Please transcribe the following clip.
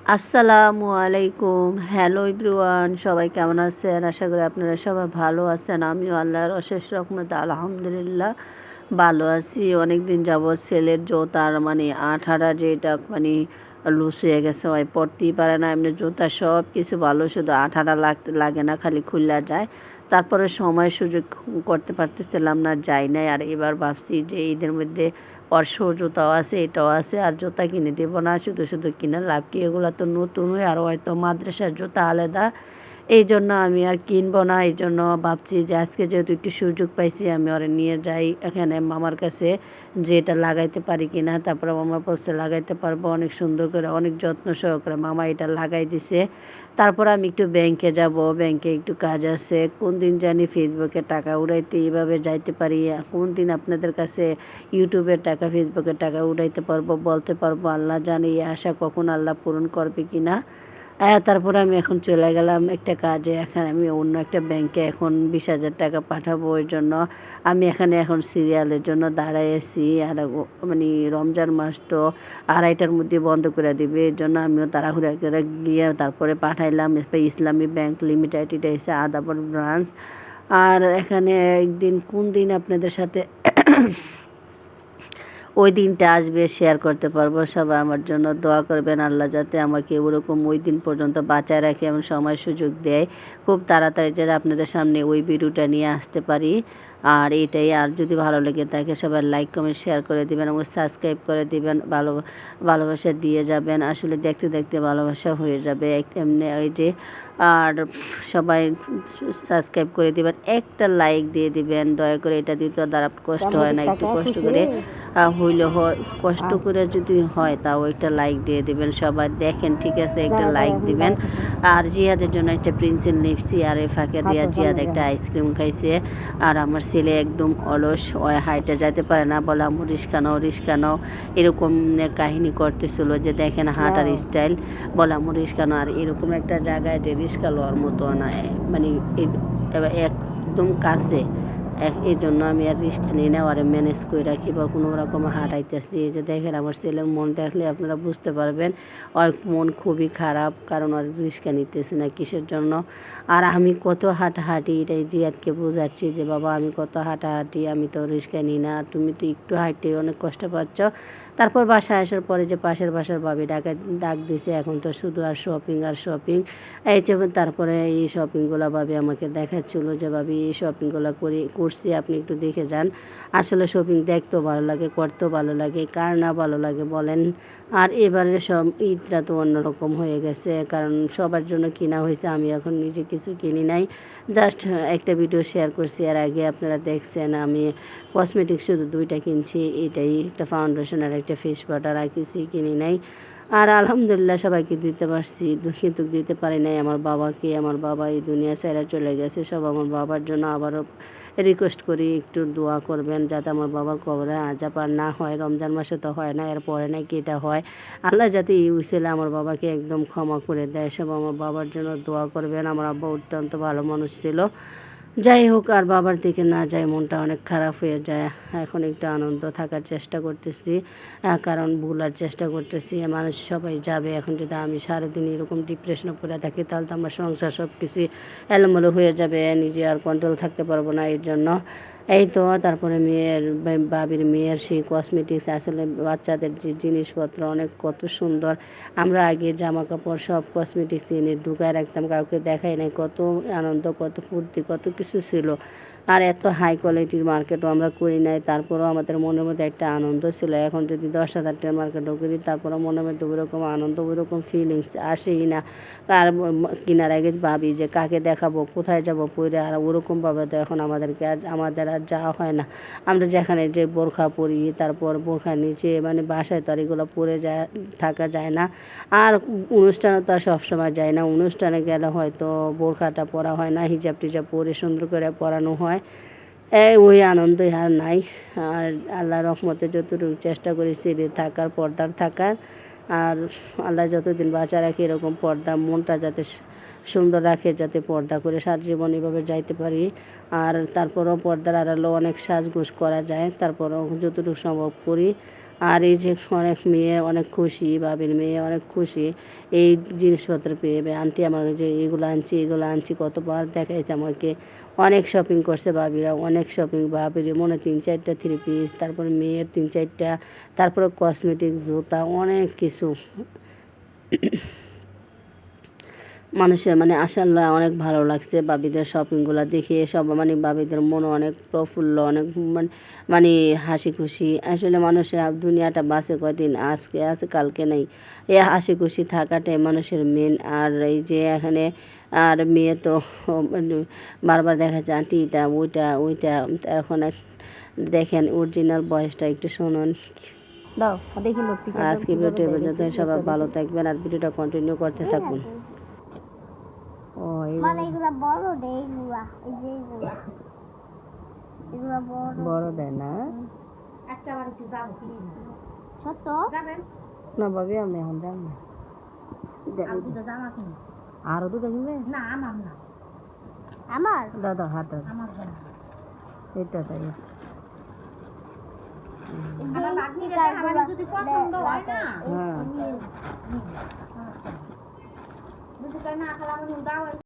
আসসালামু আলাইকুম। Hello everyone, সবাই কেমন আছেন? আশা করি আপনারা সবাই ভালো আছেন। আমিও আল্লাহর অশেষ রহমতে আলহামদুলিল্লাহ ভালো আছি। অনেক দিন যাবৎ ছেলের জুতার আঠাটা যেটা লুজ হয়ে গেছে, হয় পরতেই পারে না। এমনি জুতা সব কিছু ভালো, শুধু আঠাটা লাগে না, খালি খুললা যায়। তারপরে সময় সুযোগ করতে পারতেছিলাম না, যাই নাই। আর এবার ভাবছি যে ঈদের মধ্যে পার্শ্ব জুতাও আছে, এটাও আছে, আর জুতা কিনে দেবো না, শুধু শুধু কিনে লাভ কি? এগুলো তো নতুনই, আর হয়তো মাদ্রাসার জুতা আলাদা। এই জন্য আমি আর কিনবো না। এই জন্য ভাবছি যে আজকে যেহেতু একটু সুযোগ পাইছি, আমি ওরে নিয়ে যাই এখানে মামার কাছে, যে এটা লাগাইতে পারি কিনা। তারপরে মামার বলছে লাগাইতে পারবো, অনেক সুন্দর করে, অনেক যত্ন সহকারে মামা এটা লাগাই দিছে। তারপর আমি একটু ব্যাংকে যাব, ব্যাংকে একটু কাজ আছে। কোন দিন জানি ফেসবুকে টাকা উড়াইতে এইভাবে যাইতে পারি, কোন দিন আপনাদের কাছে ইউটিউবের টাকা, ফেসবুকের টাকা উঠাইতে পারবো, বলতে পারবো। আল্লাহ জানে এই আশা কখন আল্লাহ পূরণ করবে কি না। তারপরে আমি এখন চলে গেলাম একটা কাজে। এখানে আমি অন্য একটা ব্যাংকে এখন 20,000 টাকা পাঠাবো। ওই জন্য আমি এখানে এখন সিরিয়ালের জন্য দাঁড়াইছি। আর রমজান মাস তো 2:30টার মধ্যে বন্ধ করে দিবে। এর জন্য আমিও তাড়াহুড়া করে গিয়ে তারপরে পাঠাইলাম। ইসলামী ব্যাংক লিমিটেড, এটা হচ্ছে আদাবর ব্রাঞ্চ। আর এখানে একদিন, কোন দিন আপনাদের সাথে ওই দিনটা আসবে শেয়ার করতে পারবো। সবাই আমার জন্য দোয়া করবেন, আল্লাহ যাতে আমাকে ওরকম ওই দিন পর্যন্ত বাঁচায় রাখে, এমন সময় সুযোগ দেয় খুব তাড়াতাড়ি, যাতে আপনাদের সামনে ওই ভিডিওটা নিয়ে আসতে পারি। আর এটাই। আর যদি ভালো লেগে থাকে সবাই লাইক কমেন্ট শেয়ার করে দিবেন এবং সাবস্ক্রাইব করে দিবেন, ভালোবাসা দিয়ে যাবেন। আসলে দেখতে দেখতে ভালোবাসা হয়ে যাবে এমনি ওই যে। আর সবাই সাবস্ক্রাইব করে দিবেন, একটা লাইক দিয়ে দিবেন দয়া করে। এটা দিতে দ্বারা কষ্ট হয় না, একটু কষ্ট করে হইলে হয়, কষ্ট করে যদি হয় তাও একটা লাইক দিয়ে দিবেন। সবাই দেখেন, ঠিক আছে, একটা লাইক দিবেন। আর জিহাদের জন্য একটা প্রিন্সেল নিপসি, আর এই ফাঁকে দিয়া জিহাদ একটা আইসক্রিম খাইছে। আর আমার ছেলে একদম অলস, ওই হাইটে যেতে পারে না, বলে আম্মু রিস্কা নাও, রিস্কা নাও, এরকম কাহিনী করতেছিল যে দেখেন হাঁটার স্টাইল, বলে আম্মু রিস্কা নাও। আর এরকম একটা জায়গায় যে রিস্কা লওয়ার মতো না, একদম কাছে। এই জন্য আমি আর রিস্ক নিই না, ওরে ম্যানেজ করে রাখি বা কোনো রকম হাঁটাইতেছি। এই যে দেখেন আমার ছেলের মন দেখলে আপনারা বুঝতে পারবেন ওর মন খুবই খারাপ, কারণ ওর রিস্কা নিতেছে না কিসের জন্য। আর আমি কত হাঁটাহাঁটি, এটাই জিয়াদকে বোঝাচ্ছি যে বাবা আমি কত হাঁটাহাঁটি, আমি তো রিস্কা নিই না, তুমি তো একটু হাঁটতে অনেক কষ্ট পাচ্ছ। তারপর বাসায় আসার পরে যে পাশের বাসার ভাবি ডাক দিছে, এখন তো শুধু আর শপিং আর শপিং। এই যে তারপরে এই শপিংগুলো ভাবি আমাকে দেখাচ্ছিল যে ভাবি এই শপিংগুলো করছি, আপনি একটু দেখে যান। আসলে শপিং দেখতেও ভালো লাগে, করতেও ভালো লাগে, কার না ভালো লাগে বলেন। আর এবারে সব ঈদটা তো অন্যরকম হয়ে গেছে, কারণ সবার জন্য কিনা হয়েছে, আমি এখন নিজে কিছু কিনি নাই। জাস্ট একটা ভিডিও শেয়ার করছি, আর আগে আপনারা দেখছেন আমি কসমেটিক্স শুধু 2টা কিনছি, এটাই, একটা ফাউন্ডেশন আর একটা ফেস পাউডার, আর কিছুই কিনি নাই। আর আলহামদুলিল্লাহ সবাইকে দিতে পারছি, কিন্তু দিতে পারি নাই আমার বাবাকে। আমার বাবা এই দুনিয়া ছেড়ে চলে গেছে। সব আমার বাবার জন্য আবারও রিকোয়েস্ট করি একটু দোয়া করবেন, যাতে আমার বাবার কবরে আজাব আর না হয়। রমজান মাসে তো হয় না, এরপরে নাকি এটা হয়। আল্লাহ যাতে এই উসিলে আমার বাবাকে একদম ক্ষমা করে দেয়। সব আমার বাবার জন্য দোয়া করবেন। আমার আব্বা অত্যন্ত ভালো মানুষ ছিল। যাই হোক, আর বাবার দিকে না যায় মনটা অনেক খারাপ হয়ে যায়। এখন একটু আনন্দ থাকার চেষ্টা করতেছি, কারণ ভুলার চেষ্টা করতেছি। মানুষ সবাই যাবে, এখন যদি আমি সারাদিন এরকম ডিপ্রেশনে পড়ে থাকি তাহলে তো আমার সংসার সব কিছুই এলোমেলো হয়ে যাবে, নিজে আর কন্ট্রোল থাকতে পারবো না। এর জন্য এই তো। তারপরে বাবির মেয়ের সেই কসমেটিক্স, আসলে বাচ্চাদের যে জিনিসপত্র অনেক কত সুন্দর। আমরা আগে জামা কাপড় সব কসমেটিক্স এনে ঢুকায় রাখতাম, কাউকে দেখাই নাই, কত আনন্দ, কত ফুর্তি, কত কিছু ছিল। আর এত হাই কোয়ালিটির মার্কেটও আমরা করি নাই, তারপরেও আমাদের মনের মধ্যে একটা আনন্দ ছিল। এখন যদি 10,000 টাকার মার্কেটও করি, তারপরেও মনের মধ্যে ওইরকম আনন্দ, ওইরকম ফিলিংস আসেই না। আর কেনার আগে ভাবি যে কাকে দেখাবো, কোথায় যাব পরে, আর ওরকমভাবে তো এখন আমাদের আর যাওয়া হয় না। আমরা যেখানে যে বোরখা পরি, তারপর বোরখার নিচে বাসায় তো আর এগুলো পরে থাকা যায় না। আর অনুষ্ঠানে তো আর সবসময় যায় না, অনুষ্ঠানে গেলে হয়তো বোরখাটা পরা হয় না, হিজাব টিজাব পরে সুন্দর করে পরানো হয়। ওই আনন্দই আর নাই। আর আল্লাহর রহমতে যতটুকু চেষ্টা করি সেবে থাকার, পর্দার থাকার। আর আল্লাহ যতদিন বাঁচা রাখে এরকম পর্দা, মনটা যাতে সুন্দর রাখে, যাতে পর্দা করে সারা জীবন এভাবে যাইতে পারি। আর তারপরেও পর্দার আড়ালেও অনেক সাজগোজ করা যায়, তারপরেও যতটুকু সম্ভব করি। আর এই যে অনেক মেয়ে অনেক খুশি, বাবির মেয়ে অনেক খুশি এই জিনিসপত্র পেয়ে। আন্টি আমার যে এগুলো আনছি কতবার দেখাইছে আমাকে। অনেক শপিং করছে বাবিরা, অনেক শপিং। বাবির মনে 3-4টা 3 পিস, তারপরে মেয়ের 3-4টা, তারপরে কসমেটিক, জুতা, অনেক কিছু। মানুষের মানে আশাল্লাহ অনেক ভালো লাগছে বাবিদের শপিংগুলো দেখে। সব মানে বাবিদের মন অনেক প্রফুল্ল, অনেক মানে হাসি খুশি। আসলে মানুষের দুনিয়াটা বাঁচে কয়দিন, আজকে আছে কালকে নেই। এই হাসি খুশি থাকাটাই মানুষের মেন। আর এই যে এখানে আর মেয়ে তো বারবার দেখা যায় আন্টি এটা ওইটা। এখন দেখেন অরিজিনাল বয়সটা একটু শুনুন। দাও দেখি লোকটি আর আজকে ভিডিওটি পর্যন্ত সবাই ভালো থাকবেন আর ভিডিওটা কন্টিনিউ করতে থাকুন। মানে এগুলা বড় দেয়, এগুলা এই যে এগুলা বড় দেয় না। একটা বার একটু যাবো কি সত্য যাবেন না ভাবি আমি এখন যাব না। আর দুটো জামা কিনি। আরো দুটো কিনবে? না আমার না, আমার দাদা হাতে আমার জামা এটা তাই। আমার বাকি আমার যদি পছন্দ হয় না হ্যাঁ যদি না খেলা আমি দাও